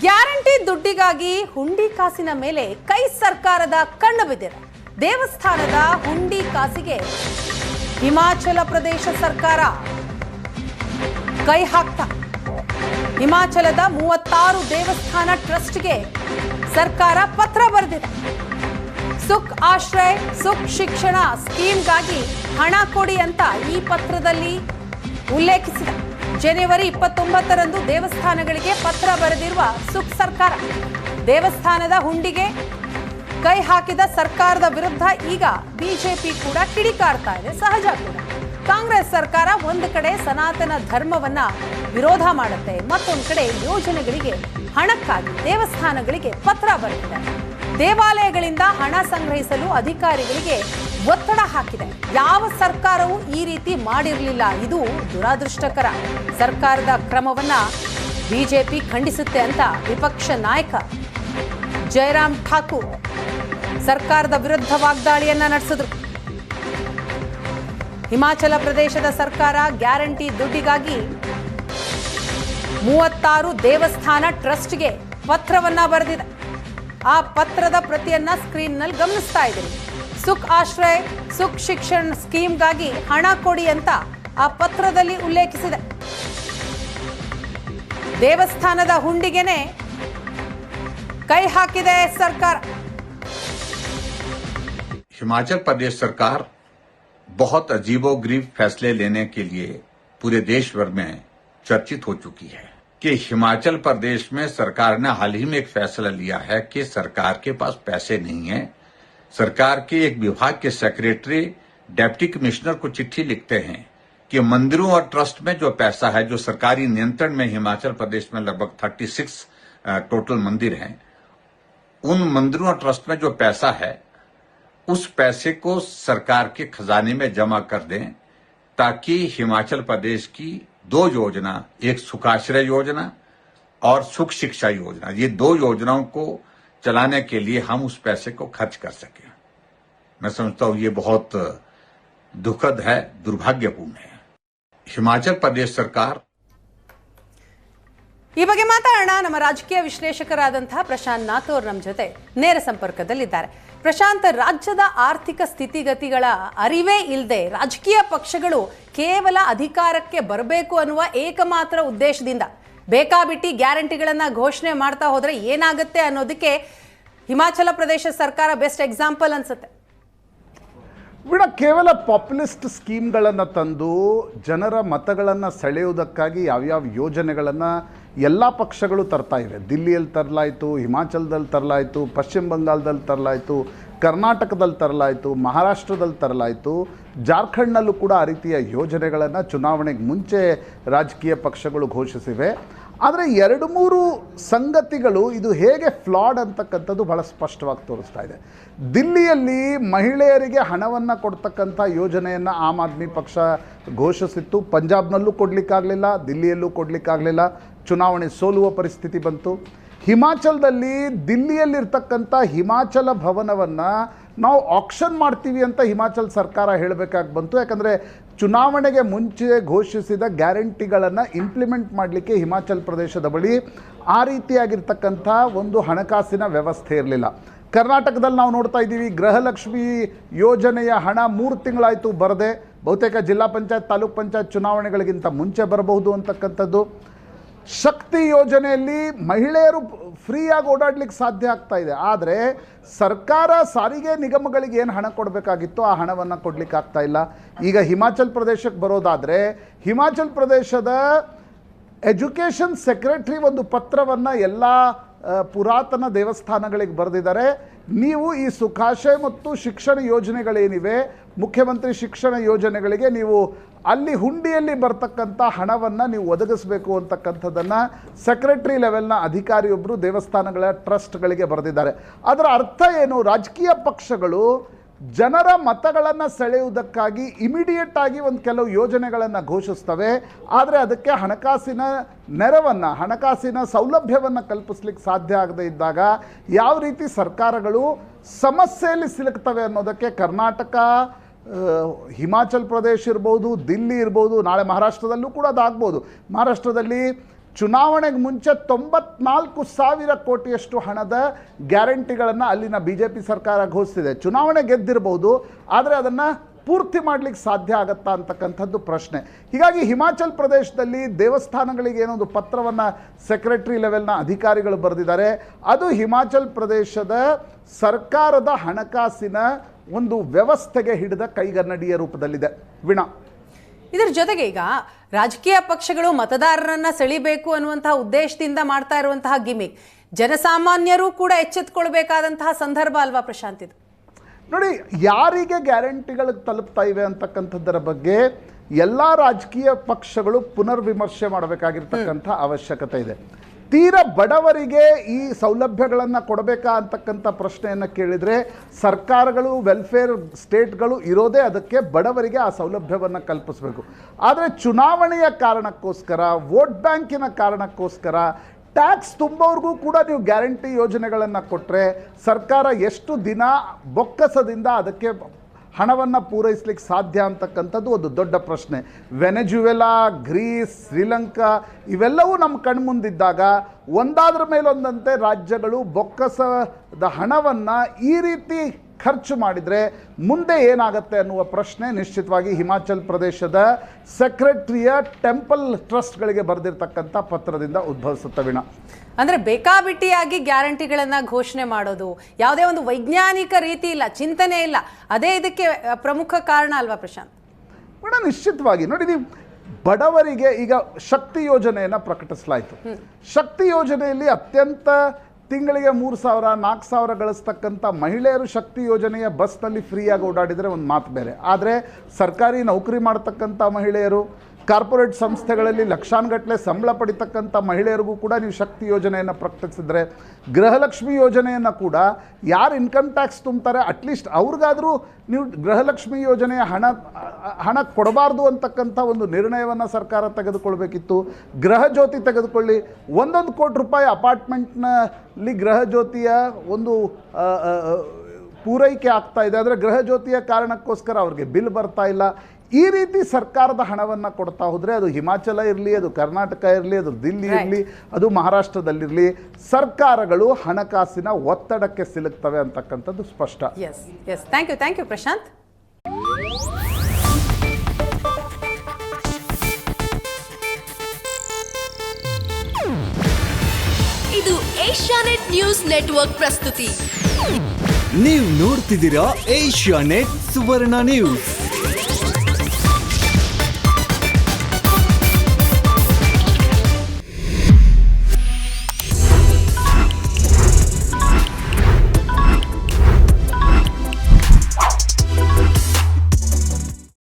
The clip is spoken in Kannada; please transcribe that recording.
ಗ್ಯಾರಂಟಿ ದುಡ್ಡಿಗಾಗಿ ಹುಂಡಿ ಕಾಸಿನ ಮೇಲೆ ಕೈ ಸರ್ಕಾರದ ಕಣ್ಣು ಬಿದ್ದಿದೆ. ದೇವಸ್ಥಾನದ ಹುಂಡಿ ಕಾಸಿಗೆ ಹಿಮಾಚಲ ಪ್ರದೇಶ ಸರ್ಕಾರ ಕೈ ಹಾಕ್ತಾ. ಹಿಮಾಚಲದ 36 ದೇವಸ್ಥಾನ ಟ್ರಸ್ಟ್ಗೆ ಸರ್ಕಾರ ಪತ್ರ ಬರೆದಿದೆ. ಸುಖ್ ಆಶ್ರಯ್ ಸುಖ್ ಶಿಕ್ಷಣ ಸ್ಕೀಮ್ಗಾಗಿ ಹಣ ಕೊಡಿ ಅಂತ ಈ ಪತ್ರದಲ್ಲಿ ಉಲ್ಲೇಖಿಸಿದೆ. ಜನವರಿ 29ರಂದು ದೇವಸ್ಥಾನಗಳಿಗೆ ಪತ್ರ ಬರೆದಿರುವ ಸುಖ್ ಸರ್ಕಾರ ದೇವಸ್ಥಾನದ ಹುಂಡಿಗೆ ಕೈ ಹಾಕಿದ ಸರ್ಕಾರದ ವಿರುದ್ಧ ಈಗ ಬಿಜೆಪಿ ಕೂಡ ಕಿಡಿಕಾರ್ತಾ ಇದೆ. ಸಹಜ ಕೂಡ. ಕಾಂಗ್ರೆಸ್ ಸರ್ಕಾರ ಒಂದು ಕಡೆ ಸನಾತನ ಧರ್ಮವನ್ನ ವಿರೋಧ ಮಾಡುತ್ತೆ, ಮತ್ತೊಂದು ಕಡೆ ಯೋಜನೆಗಳಿಗೆ ಹಣಕ್ಕಾಗಿ ದೇವಸ್ಥಾನಗಳಿಗೆ ಪತ್ರ ಬರೆದಿದೆ. ದೇವಾಲಯಗಳಿಂದ ಹಣ ಸಂಗ್ರಹಿಸಲು ಅಧಿಕಾರಿಗಳಿಗೆ ಒತ್ತಡ ಹಾಕಿದೆ. ಯಾವ ಸರ್ಕಾರವೂ ಈ ರೀತಿ ಮಾಡಿರಲಿಲ್ಲ. ಇದು ದುರಾದೃಷ್ಟಕರ. ಸರ್ಕಾರದ ಕ್ರಮವನ್ನ ಬಿಜೆಪಿ ಖಂಡಿಸುತ್ತೆ ಅಂತ ವಿಪಕ್ಷ ನಾಯಕ ಜಯರಾಮ್ ಠಾಕೂರ್ ಸರ್ಕಾರದ ವಿರುದ್ಧ ವಾಗ್ದಾಳಿಯನ್ನ ನಡೆಸಿದ್ರು. ಹಿಮಾಚಲ ಪ್ರದೇಶದ ಸರ್ಕಾರ ಗ್ಯಾರಂಟಿ ದುಡ್ಡಿಗಾಗಿ 36 ದೇವಸ್ಥಾನ ಟ್ರಸ್ಟ್ಗೆ ಪತ್ರವನ್ನ ಬರೆದಿದೆ. ಆ ಪತ್ರದ ಪ್ರತಿಯನ್ನ ಸ್ಕ್ರೀನ್ನಲ್ಲಿ ಗಮನಿಸ್ತಾ ಇದ್ದೀರಿ. ಸುಖ್ ಆಶ್ರಯ್ ಸುಖ್ ಶಿಕ್ಷಣ ಸ್ಕೀಮ್ಗಾಗಿ ಹಣ ಕೊಡಿ ಅಂತ ಆ ಪತ್ರದಲ್ಲಿ ಉಲ್ಲೇಖಿಸಿದೆ. ದೇವಸ್ಥಾನದ ಹುಂಡಿಗೆನೆ ಕೈ ಹಾಕಿದೆ ಸರ್ಕಾರ. हिमाचल प्रदेश सरकार बहुत अजीबोगरीब फैसले लेने के लिए पूरे देश भर में चर्चित हो चुकी है कि हिमाचल प्रदेश में सरकार ने हाल ही में एक फैसला लिया है कि सरकार के पास पैसे नहीं है. सरकार के एक विभाग के सेक्रेटरी डिप्टी कमिश्नर को चिट्ठी लिखते हैं कि मंदिरों और ट्रस्ट में जो पैसा है, जो सरकारी नियंत्रण में हिमाचल प्रदेश में लगभग 36 टोटल मंदिर हैं, उन मंदिरों और ट्रस्ट में जो पैसा है उस पैसे को सरकार के खजाने में जमा कर दें, ताकि हिमाचल प्रदेश की 2 योजना, एक सुखाश्रय योजना और सुख शिक्षा योजना, ये 2 योजनाओं को चलाने के लिए हम उस पैसे को खर्च कर सकें. मैं समझता हूं ये बहुत दुखद है, दुर्भाग्यपूर्ण है. हिमाचल प्रदेश सरकार ಈ ಬಗ್ಗೆ ಮಾತಾಡೋಣ. ನಮ್ಮ ರಾಜಕೀಯ ವಿಶ್ಲೇಷಕರಾದಂತಹ ಪ್ರಶಾಂತ್ ನಾಥೋರ್ ನಮ್ಮ ಜೊತೆ ನೇರ ಸಂಪರ್ಕದಲ್ಲಿದ್ದಾರೆ. ಪ್ರಶಾಂತ್, ರಾಜ್ಯದ ಆರ್ಥಿಕ ಸ್ಥಿತಿಗತಿಗಳ ಅರಿವೇ ಇಲ್ಲದೆ ರಾಜಕೀಯ ಪಕ್ಷಗಳು ಕೇವಲ ಅಧಿಕಾರಕ್ಕೆ ಬರಬೇಕು ಅನ್ನುವ ಏಕಮಾತ್ರ ಉದ್ದೇಶದಿಂದ ಬೇಕಾಬಿಟ್ಟಿ ಗ್ಯಾರಂಟಿಗಳನ್ನ ಘೋಷಣೆ ಮಾಡ್ತಾ ಹೋದ್ರೆ ಏನಾಗುತ್ತೆ ಅನ್ನೋದಕ್ಕೆ ಹಿಮಾಚಲ ಪ್ರದೇಶ ಸರ್ಕಾರ ಬೆಸ್ಟ್ ಎಕ್ಸಾಂಪಲ್ ಅನ್ಸುತ್ತೆ. ಕೇವಲ ಪಾಪ್ಯುಲಿಸ್ಟ್ ಸ್ಕೀಮ್ಗಳನ್ನು ತಂದು ಜನರ ಮತಗಳನ್ನು ಸೆಳೆಯುವುದಕ್ಕಾಗಿ ಯಾವ್ಯಾವ ಯೋಜನೆಗಳನ್ನು ಎಲ್ಲ ಪಕ್ಷಗಳು ತರ್ತಾ ಇವೆ. ದಿಲ್ಲಿಯಲ್ಲಿ ತರಲಾಯಿತು, ಹಿಮಾಚಲದಲ್ಲಿ ತರಲಾಯಿತು, ಪಶ್ಚಿಮ ಬಂಗಾಳದಲ್ಲಿ ತರಲಾಯಿತು, ಕರ್ನಾಟಕದಲ್ಲಿ ತರಲಾಯಿತು, ಮಹಾರಾಷ್ಟ್ರದಲ್ಲಿ ತರಲಾಯಿತು, ಜಾರ್ಖಂಡ್ನಲ್ಲೂ ಕೂಡ ಆ ರೀತಿಯ ಯೋಜನೆಗಳನ್ನು ಚುನಾವಣೆಗೆ ಮುಂಚೆ ರಾಜಕೀಯ ಪಕ್ಷಗಳು ಘೋಷಿಸಿವೆ. ಆದರೆ 2-3 ಸಂಗತಿಗಳು ಇದು ಹೇಗೆ ಫ್ಲಾಡ್ ಅಂತಕ್ಕಂಥದ್ದು ಬಹಳ ಸ್ಪಷ್ಟವಾಗಿ ತೋರಿಸ್ತಾ ಇದೆ. ದಿಲ್ಲಿಯಲ್ಲಿ ಮಹಿಳೆಯರಿಗೆ ಹಣವನ್ನು ಕೊಡ್ತಕ್ಕಂಥ ಯೋಜನೆಯನ್ನು ಆಮ್ ಆದ್ಮಿ ಪಕ್ಷ ಘೋಷಿಸಿತ್ತು. ಪಂಜಾಬ್ನಲ್ಲೂ ಕೊಡಲಿಕ್ಕಾಗಲಿಲ್ಲ, ದಿಲ್ಲಿಯಲ್ಲೂ ಕೊಡಲಿಕ್ಕಾಗಲಿಲ್ಲ, ಚುನಾವಣೆ ಸೋಲುವ ಪರಿಸ್ಥಿತಿ ಬಂತು. ಹಿಮಾಚಲದಲ್ಲಿ ದಿಲ್ಲಿಯಲ್ಲಿರ್ತಕ್ಕಂಥ ಹಿಮಾಚಲ ಭವನವನ್ನು ನಾವು ಆಕ್ಷನ್ ಮಾಡ್ತೀವಿ ಅಂತ ಹಿಮಾಚಲ್ ಸರ್ಕಾರ ಹೇಳಬೇಕಾಗಿ ಬಂತು. ಯಾಕಂದರೆ ಚುನಾವಣೆಗೆ ಮುಂಚೆ ಘೋಷಿಸಿದ ಗ್ಯಾರಂಟಿಗಳನ್ನು ಇಂಪ್ಲಿಮೆಂಟ್ ಮಾಡಲಿಕ್ಕೆ ಹಿಮಾಚಲ ಪ್ರದೇಶದ ಬಳಿ ಆ ರೀತಿಯಾಗಿರ್ತಕ್ಕಂಥ ಒಂದು ಹಣಕಾಸಿನ ವ್ಯವಸ್ಥೆ ಇರಲಿಲ್ಲ. ಕರ್ನಾಟಕದಲ್ಲಿ ನಾವು ನೋಡ್ತಾ ಇದ್ದೀವಿ, ಗೃಹಲಕ್ಷ್ಮಿ ಯೋಜನೆಯ ಹಣ 3 ತಿಂಗಳಾಯಿತು ಬರದೆ. ಬಹುತೇಕ ಜಿಲ್ಲಾ ಪಂಚಾಯತ್, ತಾಲೂಕ್ ಪಂಚಾಯತ್ ಚುನಾವಣೆಗಳಿಗಿಂತ ಮುಂಚೆ ಬರಬಹುದು ಅಂತಕ್ಕಂಥದ್ದು. ಶಕ್ತಿ ಯೋಜನೆಯಲ್ಲಿ ಮಹಿಳೆಯರು ಫ್ರೀಯಾಗಿ ಓಡಾಡಲಿಕ್ಕೆ ಸಾಧ್ಯ ಆಗ್ತಾ ಇದೆ. ಆದರೆ ಸರ್ಕಾರ ಸಾರಿಗೆ ನಿಗಮಗಳಿಗೆ ಏನು ಹಣ ಕೊಡಬೇಕಾಗಿತ್ತು ಆ ಹಣವನ್ನು ಕೊಡಲಿಕ್ಕೆ ಆಗ್ತಾ ಇಲ್ಲ. ಈಗ ಹಿಮಾಚಲ್ ಪ್ರದೇಶಕ್ಕೆ ಬರೋದಾದರೆ, ಹಿಮಾಚಲ್ ಪ್ರದೇಶದ ಎಜುಕೇಷನ್ ಸೆಕ್ರೆಟರಿ ಒಂದು ಪತ್ರವನ್ನು ಎಲ್ಲ ಪುರಾತನ ದೇವಸ್ಥಾನಗಳಿಗೆ ಬರೆದಿದ್ದಾರೆ. ನೀವು ಈ ಸುಖಾಶ್ರಯ ಮತ್ತು ಶಿಕ್ಷಣ ಯೋಜನೆಗಳೇನಿವೆ, ಮುಖ್ಯಮಂತ್ರಿ ಶಿಕ್ಷಣ ಯೋಜನೆಗಳಿಗೆ ನೀವು ಅಲ್ಲಿ ಹುಂಡಿಯಲ್ಲಿ ಬರ್ತಕ್ಕಂಥ ಹಣವನ್ನು ನೀವು ಒದಗಿಸಬೇಕು ಅಂತಕ್ಕಂಥದ್ದನ್ನು ಸೆಕ್ರೆಟರಿ ಲೆವೆಲ್ನ ಅಧಿಕಾರಿಯೊಬ್ಬರು ದೇವಸ್ಥಾನಗಳ ಟ್ರಸ್ಟ್ಗಳಿಗೆ ಬರೆದಿದ್ದಾರೆ. ಅದರ ಅರ್ಥ ಏನು? ರಾಜಕೀಯ ಪಕ್ಷಗಳು ಜನರ ಮತಗಳನ್ನು ಸೆಳೆಯುವುದಕ್ಕಾಗಿ ಇಮಿಡಿಯೇಟ್ ಆಗಿ ಒಂದು ಕೆಲವು ಯೋಜನೆಗಳನ್ನು ಘೋಷಿಸ್ತವೆ. ಆದರೆ ಅದಕ್ಕೆ ಹಣಕಾಸಿನ ನೆರವನ್ನು, ಹಣಕಾಸಿನ ಸೌಲಭ್ಯವನ್ನು ಕಲ್ಪಿಸ್ಲಿಕ್ಕೆ ಸಾಧ್ಯ ಆಗದೇ ಇದ್ದಾಗ ಯಾವ ರೀತಿ ಸರ್ಕಾರಗಳು ಸಮಸ್ಯೆಯಲ್ಲಿ ಸಿಲುಕ್ತವೆ ಅನ್ನೋದಕ್ಕೆ ಕರ್ನಾಟಕ, ಹಿಮಾಚಲ್ ಪ್ರದೇಶ ಇರ್ಬೋದು, ದಿಲ್ಲಿ ಇರ್ಬೋದು, ನಾಳೆ ಮಹಾರಾಷ್ಟ್ರದಲ್ಲೂ ಕೂಡ ಅದಾಗ್ಬೋದು. ಮಹಾರಾಷ್ಟ್ರದಲ್ಲಿ ಚುನಾವಣೆಗೆ ಮುಂಚೆ 94,000 ಕೋಟಿಯಷ್ಟು ಹಣದ ಗ್ಯಾರಂಟಿಗಳನ್ನು ಅಲ್ಲಿನ BJP ಸರ್ಕಾರ ಘೋಷಿಸಿದೆ. ಚುನಾವಣೆ ಗೆದ್ದಿರಬಹುದು, ಆದರೆ ಅದನ್ನು ಪೂರ್ತಿ ಮಾಡಲಿಕ್ಕೆ ಸಾಧ್ಯ ಆಗತ್ತಾ ಅಂತಕ್ಕಂಥದ್ದು ಪ್ರಶ್ನೆ. ಹೀಗಾಗಿ ಹಿಮಾಚಲ್ ಪ್ರದೇಶದಲ್ಲಿ ದೇವಸ್ಥಾನಗಳಿಗೆ ಏನೊಂದು ಪತ್ರವನ್ನು ಸೆಕ್ರೆಟರಿ ಲೆವೆಲ್ನ ಅಧಿಕಾರಿಗಳು ಬರೆದಿದ್ದಾರೆ. ಅದು ಹಿಮಾಚಲ್ ಪ್ರದೇಶದ ಸರ್ಕಾರದ ಹಣಕಾಸಿನ ಒಂದು ವ್ಯವಸ್ಥೆಗೆ ಹಿಡಿದ ಕೈಗನ್ನಡಿಯ ರೂಪದಲ್ಲಿದೆ. ವೀಣಾ, ಇದರ ಜೊತೆಗೆ ಈಗ ರಾಜಕೀಯ ಪಕ್ಷಗಳು ಮತದಾರರನ್ನ ಸೆಳಿಬೇಕು ಅನ್ನುವಂತಹ ಉದ್ದೇಶದಿಂದ ಮಾಡ್ತಾ ಇರುವಂತಹ ಗಿಮಿಕ್, ಜನಸಾಮಾನ್ಯರು ಕೂಡ ಎಚ್ಚೆತ್ತುಕೊಳ್ಬೇಕಾದಂತಹ ಸಂದರ್ಭ ಅಲ್ವಾ ಪ್ರಶಾಂತ್ ಇದು? ನೋಡಿ, ಯಾರಿಗೆ ಗ್ಯಾರಂಟಿಗಳು ತಲುಪ್ತಾ ಇವೆ ಅಂತಕ್ಕಂಥದ್ದರ ಬಗ್ಗೆ ಎಲ್ಲ ರಾಜಕೀಯ ಪಕ್ಷಗಳು ಪುನರ್ವಿಮರ್ಶೆ ಮಾಡಬೇಕಾಗಿರ್ತಕ್ಕಂಥ ಅವಶ್ಯಕತೆ ಇದೆ. ತೀರಾ ಬಡವರಿಗೆ ಈ ಸೌಲಭ್ಯಗಳನ್ನು ಕೊಡಬೇಕಾ ಅಂತಕ್ಕಂಥ ಪ್ರಶ್ನೆಯನ್ನು ಕೇಳಿದರೆ ಸರ್ಕಾರಗಳು, ವೆಲ್ಫೇರ್ ಸ್ಟೇಟ್ಗಳು ಇರೋದೇ ಅದಕ್ಕೆ ಬಡವರಿಗೆ ಆ ಸೌಲಭ್ಯವನ್ನು ಕಲ್ಪಿಸಬೇಕು. ಆದರೆ ಚುನಾವಣೆಯ ಕಾರಣಕ್ಕೋಸ್ಕರ, ವೋಟ್ ಬ್ಯಾಂಕಿನ ಕಾರಣಕ್ಕೋಸ್ಕರ ಟ್ಯಾಕ್ಸ್ ತುಂಬೋರ್ಗೂ ಕೂಡ ನೀವು ಗ್ಯಾರಂಟಿ ಯೋಜನೆಗಳನ್ನು ಕೊಟ್ಟರೆ ಸರ್ಕಾರ ಎಷ್ಟು ದಿನ ಬೊಕ್ಕಸದಿಂದ ಅದಕ್ಕೆ ಹಣವನ್ನು ಪೂರೈಸಲಿಕ್ಕೆ ಸಾಧ್ಯ ಅಂತಕ್ಕಂಥದ್ದು ಒಂದು ದೊಡ್ಡ ಪ್ರಶ್ನೆ. ವೆನೆಜುವೆಲಾ, ಗ್ರೀಸ್, ಶ್ರೀಲಂಕಾ ಇವೆಲ್ಲವೂ ನಮ್ಮ ಕಣ್ಮುಂದಿದ್ದಾಗ ಒಂದಾದ್ರ ಮೇಲೊಂದಂತೆ ರಾಜ್ಯಗಳು ಬೊಕ್ಕಸದ ಹಣವನ್ನು ಈ ರೀತಿ ಖರ್ಚು ಮಾಡಿದರೆ ಮುಂದೆ ಏನಾಗುತ್ತೆ ಅನ್ನುವ ಪ್ರಶ್ನೆ ನಿಶ್ಚಿತವಾಗಿ ಹಿಮಾಚಲ್ ಪ್ರದೇಶದ ಸೆಕ್ರೆಟರಿಯ ಟೆಂಪಲ್ ಟ್ರಸ್ಟ್ಗಳಿಗೆ ಬರೆದಿರ್ತಕ್ಕಂಥ ಪತ್ರದಿಂದ ಉದ್ಭವಿಸುತ್ತೆ. ವೀಣಾ, ಅಂದ್ರೆ ಬೇಕಾಬಿಟ್ಟಿಯಾಗಿ ಗ್ಯಾರಂಟಿಗಳನ್ನ ಘೋಷಣೆ ಮಾಡೋದು, ಯಾವುದೇ ಒಂದು ವೈಜ್ಞಾನಿಕ ರೀತಿ ಇಲ್ಲ, ಚಿಂತನೆ ಇಲ್ಲ, ಅದೇ ಇದಕ್ಕೆ ಪ್ರಮುಖ ಕಾರಣ ಅಲ್ವಾ ಪ್ರಶಾಂತ್? ವೀಣಾ, ನಿಶ್ಚಿತವಾಗಿ ನೋಡಿ, ನೀವು ಬಡವರಿಗೆ ಈಗ ಶಕ್ತಿ ಯೋಜನೆಯನ್ನು ಪ್ರಕಟಿಸಲಾಯಿತು. ಶಕ್ತಿ ಯೋಜನೆಯಲ್ಲಿ ಅತ್ಯಂತ ತಿಂಗಳಿಗೆ 3,000 4,000 ಗಳಿಸ್ತಕ್ಕಂಥ ಮಹಿಳೆಯರು ಶಕ್ತಿ ಯೋಜನೆಯ ಬಸ್ನಲ್ಲಿ ಫ್ರೀಯಾಗಿ ಓಡಾಡಿದರೆ ಒಂದು ಮಾತು ಬೇರೆ. ಆದರೆ ಸರ್ಕಾರಿ ನೌಕರಿ ಮಾಡ್ತಕ್ಕಂಥ ಮಹಿಳೆಯರು, ಕಾರ್ಪೊರೇಟ್ ಸಂಸ್ಥೆಗಳಲ್ಲಿ ಲಕ್ಷಾನುಗಟ್ಟಲೆ ಸಂಬಳ ಪಡಿತಕ್ಕಂಥ ಮಹಿಳೆಯರಿಗೂ ಕೂಡ ನೀವು ಶಕ್ತಿ ಯೋಜನೆಯನ್ನು ಪ್ರಕಟಿಸಿದರೆ, ಗೃಹಲಕ್ಷ್ಮಿ ಯೋಜನೆಯನ್ನು ಕೂಡ ಯಾರು ಇನ್ಕಮ್ ಟ್ಯಾಕ್ಸ್ ತುಂಬ್ತಾರೆ ಅಟ್ಲೀಸ್ಟ್ ಅವ್ರಿಗಾದರೂ ನೀವು ಗೃಹಲಕ್ಷ್ಮಿ ಯೋಜನೆಯ ಹಣ ಕೊಡಬಾರ್ದು ಅಂತಕ್ಕಂಥ ಒಂದು ನಿರ್ಣಯವನ್ನು ಸರ್ಕಾರ ತೆಗೆದುಕೊಳ್ಬೇಕಿತ್ತು. ಗೃಹ ಜ್ಯೋತಿ ತೆಗೆದುಕೊಳ್ಳಿ, 1 ಕೋಟಿ ರೂಪಾಯಿ ಅಪಾರ್ಟ್ಮೆಂಟ್ನಲ್ಲಿ ಗೃಹ ಜ್ಯೋತಿಯ ಒಂದು ಪೂರೈಕೆ ಆಗ್ತಾ ಇದೆ. ಆದರೆ ಗೃಹ ಜ್ಯೋತಿಯ ಕಾರಣಕ್ಕೋಸ್ಕರ ಅವ್ರಿಗೆ ಬಿಲ್ ಬರ್ತಾ ಇಲ್ಲ. ಈ ರೀತಿ ಸರ್ಕಾರದ ಹಣವನ್ನು ಕೊಡ್ತಾ ಹೋದರೆ ಅದು ಹಿಮಾಚಲ ಇರಲಿ, ಅದು ಕರ್ನಾಟಕ ಇರಲಿ, ಅದು ದಿಲ್ಲಿ ಇರಲಿ, ಅದು ಮಹಾರಾಷ್ಟ್ರದಲ್ಲಿರಲಿ, ಸರ್ಕಾರಗಳು ಹಣಕಾಸಿನ ಒತ್ತಡಕ್ಕೆ ಸಿಲುಕ್ತವೆ ಅಂತಕ್ಕಂಥದ್ದು ಸ್ಪಷ್ಟ. Yes yes, thank you Prashant. ಇದು ಏಷ್ಯಾನೆಟ್ ನ್ಯೂಸ್ ನೆಟ್ವರ್ಕ್ ಪ್ರಸ್ತುತಿ. ನೀವು ನೋಡ್ತಿದ್ದೀರಾ ಏಷ್ಯಾನೆಟ್ ಸುವರ್ಣ ನ್ಯೂಸ್.